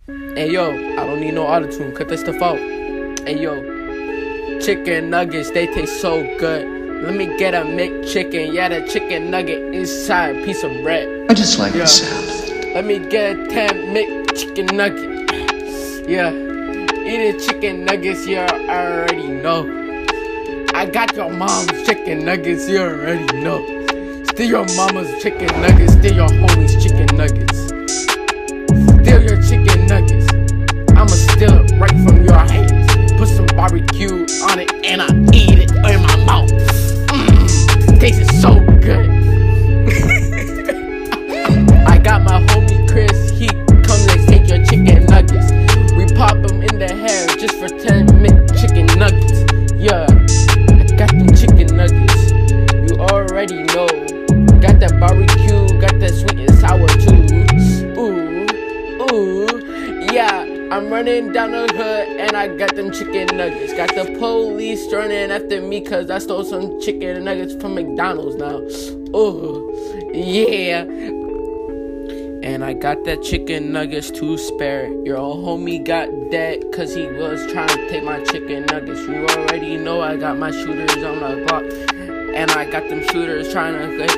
Hey yo, I don't need no autotune, cut this stuff out. Hey yo, chicken nuggets, they taste so good. Let me get a McChicken, yeah, the chicken nugget inside a piece of bread. I just like the sound. Let me get a 10 McChicken nugget. Yeah, eating chicken nuggets, you already know. I got your mom's chicken nuggets, you already know. Steal your mama's chicken nuggets, steal your homie's chicken nuggets. Steal your chicken nuggets, I'ma steal it right from your hands. Put some barbecue on it and I eat it in my mouth. Tastes so good. I got my homie Chris, he come let's take your chicken nuggets. We pop them in the hair just for 10 chicken nuggets. Yeah, I got them chicken nuggets, you already know. Got that barbecue, got that sweet and sour too. Ooh, yeah, I'm running down the hood and I got them chicken nuggets. Got the police running after me cause I stole some chicken nuggets from McDonald's now. Ooh, yeah. And I got that chicken nuggets to spare. Your old homie got dead cause he was trying to take my chicken nuggets. You already know I got my shooters on the block. And I got them shooters trying to get